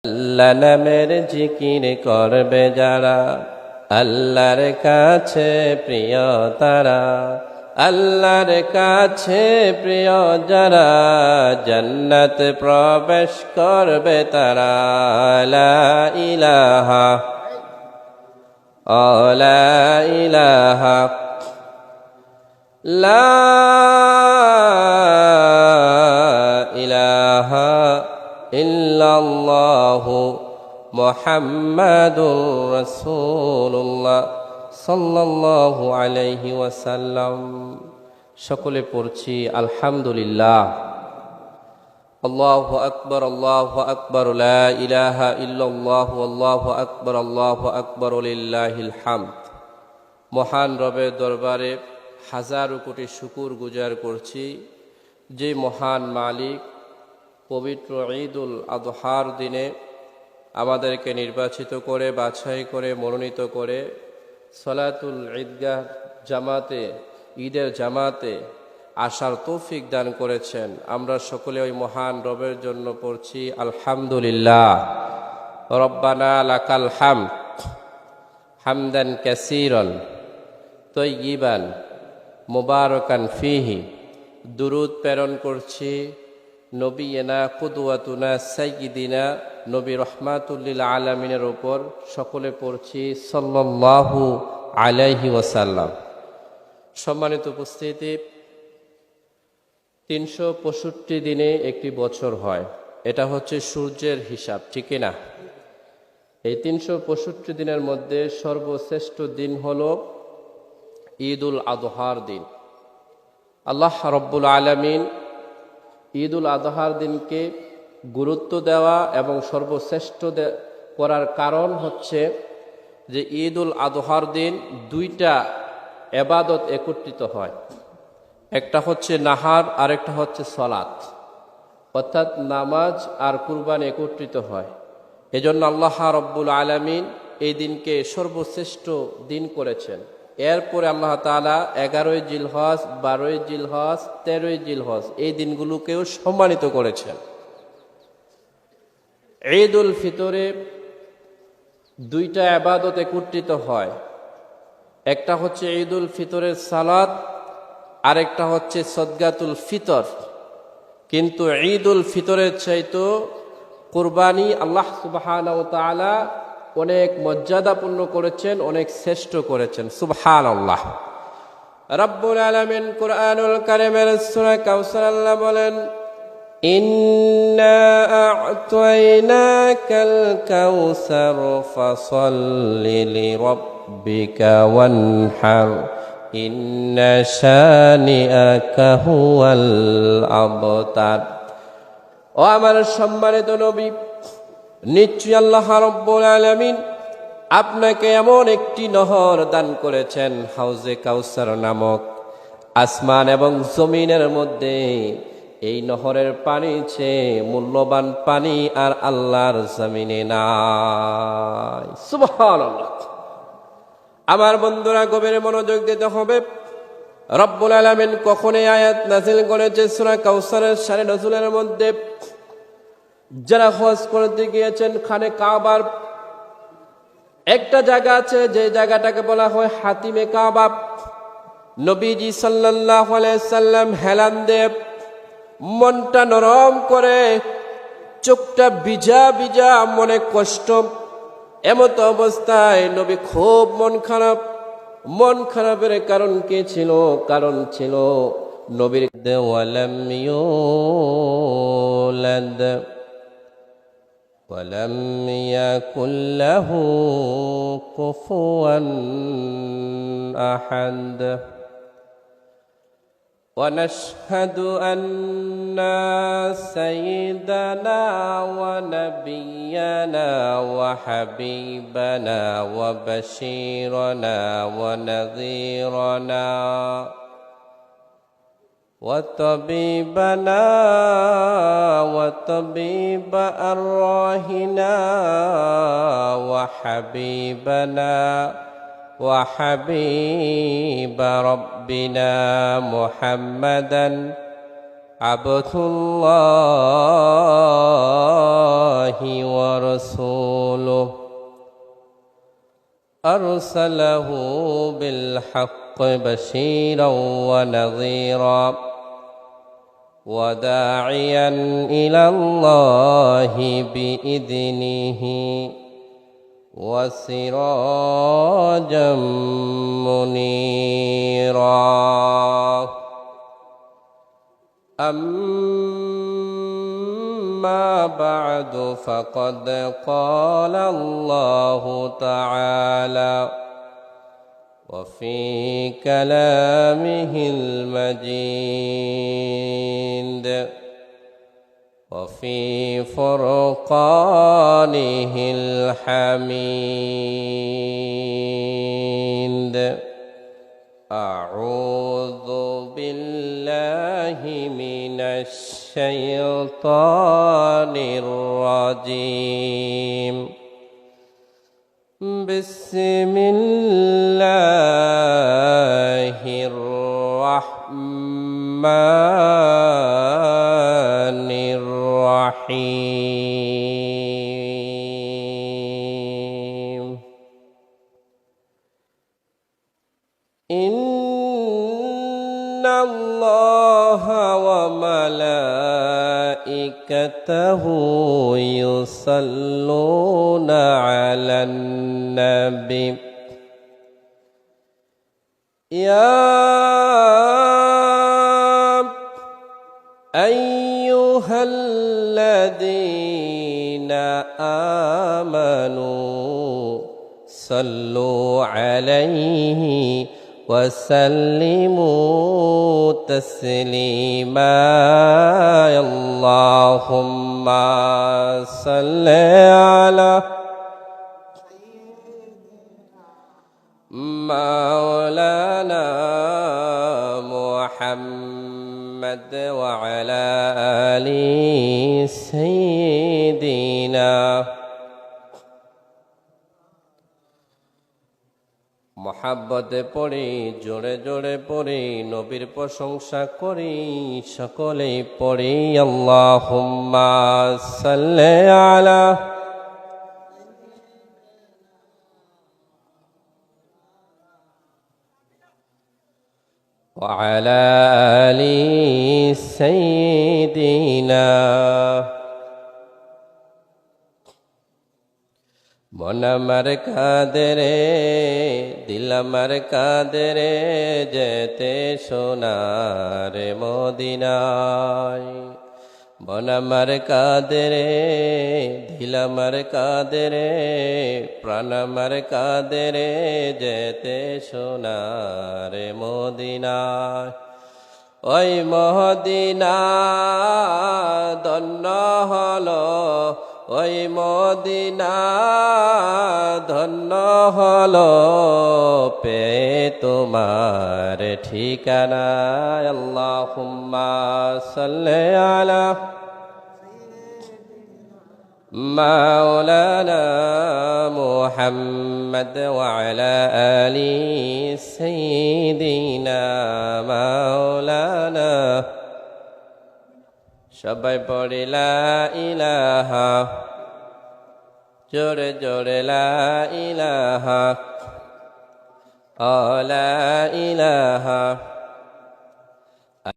আল্লাহ নামের জিকির করবে যারা, আল্লাহর কাছে প্রিয় তারা। আল্লাহর কাছে প্রিয় যারা, জান্নাত প্রবেশ করবে তারা। লা ইলাহা লা ইলাহা লা ইলাহা ইল্লাল্লাহু মুহাম্মাদুর রাসূলুল্লাহ সাল্লাল্লাহু আলাইহি ওয়াসাল্লাম। সকলে পড়ছি আলহামদুলিল্লাহ। আল্লাহু আকবার লা ইলাহা ইল্লাল্লাহু আল্লাহু আকবার লিল্লাহিল হামদ। মহান রবের দরবারে হাজারো কোটি শুকর গুজার করছি, যে মহান মালিক পবিত্র ঈদুল আযহার দিনে আমাদেরকে নির্বাচিত করে, বাছাই করে, মনোনীত করে সলাতুল ঈদগাহ জামাতে, ঈদের জামাতে আসার তৌফিক দান করেছেন। আমরা সকলে ওই মহান রবের জন্য পড়ছি আলহামদুলিল্লাহ। রব্বানা লাকাল হামদ হামদান কাসীরান তাইয়িবান মুবারাকান ফীহি। দুরূদ প্রেরণ করছি নবিয়না কুদওয়াতুনা সাইয়্যিদিনা নবী রহমাতুল লিল আলামিনের উপর। সকলে পড়ছি সাল্লাল্লাহু আলাইহি ওয়াসাল্লাম। সম্মানিত উপস্থিতি, 365 দিনে একটি বছর হয়, এটা হচ্ছে সূর্যের হিসাব, ঠিক না? এই 365 দিনের মধ্যে সর্বশ্রেষ্ঠ দিন হলো ঈদুল আযহার দিন। আল্লাহ রাব্বুল আলামিন ঈদুল আযহার দিনকে গুরুত্ব দেওয়া এবং সর্বশ্রেষ্ঠ করার কারণ হচ্ছে যে ঈদুল আযহার দিন দুইটা ইবাদত একত্রিত হয়। একটা হচ্ছে নাহার, আরেকটা হচ্ছে সলাত, অর্থাৎ নামাজ আর কুরবানি একত্রিত হয়। এজন্য আল্লাহ রাব্বুল আলামিন এই দিনকে সর্বশ্রেষ্ঠ দিন করেছেন। এরপরে আল্লাহ তাআলা 11ই জিলহজ, 12ই জিলহজ, 13ই জিলহজ এই দিনগুলোকেও সম্মানিত করেছেন। ঈদুল ফিতরে দুইটা ইবাদত একত্রিত হয়। একটা হচ্ছে ঈদুল ফিতরের সালাত, আরেকটা হচ্ছে সদকাতুল ফিতর। কিন্তু ঈদুল ফিতরের চাইতো কুরবানি আল্লাহ সুবহানাহু ওয়া তাআলা অনেক মর্যাদাপূর্ণ করেছেন, অনেক শ্রেষ্ঠ করেছেন। সুবহানাল্লাহ। রব্বুল আলামিন কুরআনুল কারীমের সূরা কাউসার আল্লাহ বলেন, ইন্না আ'তাইনাকাল কাউসার ফাসাল্লি লিরাব্বিকা ওয়ানহার ইন্না শানিআকা হুয়াল আবতার। ও আমার সম্মানিত নবী, নিশ্চয়ই আল্লাহ রাব্বুল আলামিন আপনাকে এমন একটি নহর দান করেছেন, হাউজে কাউসার নামক। আসমান এবং জমিনের মধ্যে এই নহরের পানি চেয়ে মূল্যবান পানি আর আল্লাহর জমিনে নাই। সুবহানাল্লাহ। আমার বন্ধুরা, গভীর মনোযোগ দিতে হবে। রব্বুল আলামিন কখন এই আয়াত নাযিল করেছে সূরা কাউসারের শানে নজুলের মধ্যে? যারা হজ করতে গিয়েছেন, খানে কাবার একটা জায়গা আছে, যে জায়গাটাকে বলা হয় হাতিমে কাবা। নবীজি সাল্লাল্লাহু আলাইহি সাল্লাম হেলান দেব, মনটা নরম করে, চোখটা ভিজা ভিজা, মনে কষ্ট। এমত অবস্থায় নবী খুব মন খারাপের কারণ কি ছিল? কারণ ছিল নবীর ওয়ালাম ইউলাদ ওয়ালাম ইয়াকুল লাহু কুফুয়ান আহাদ। ونشهد أن سيدنا ونبينا وحبيبنا وبشيرنا ونذيرنا وطبيبنا وطبيب أرواحنا وحبيبنا وحبيب ربنا محمدا আবদুল্লাহি ওয়া রাসূলুহু আরসালাহু বিল হাক্কি বাশীরাও ওয়া নাযীরা ওয়া দাঈয়ান ইলাল্লাহি বিইذনিহি ওয়া সিরাজাম মুনীরা أما بعد فقد قال الله تعالى وفي كلامه المجيد وفي فرقانه الحميد أعوذ بالله من الشيطان الرجيم بسم الله الرحمن الرحيم إن الله وملائكته يصلون على النبي يا أيها الذين آمنوا صلوا عليه وسلموا تسليما اللهم صل على مولانا محمد وعلى آل سيدنا মহাব্বতে পড়ি জোরে জোরে পড়ি নবীর প্রশংসা করি সকলেই পড়ি আল্লাহুম্মা সাল্লি আলা ওয়া আলা আলি সাইয়্যিদিনা মন আমার কাঁদে রে দিল আমার কাঁদে রে যেতে সোনার মদিনায় মন আমার কাঁদে রে দিল আমার কাঁদে রে প্রাণ আমার কাঁদে রে যেতে সোনার মদিনায় ওই মদিনা ধন্য হলো ওই মদিনা ধন্য হলো পে তোমার ঠিকানা আল্লাহুম্মা সাল্লি আলা মাওলানা মুহাম্মদ ওয়া আলা আলি সাইয়্যিদিনা মাওলানা সবাই পড়ি লা ইলাহা জোরে জোরে লা ইলাহা লা ইলাহা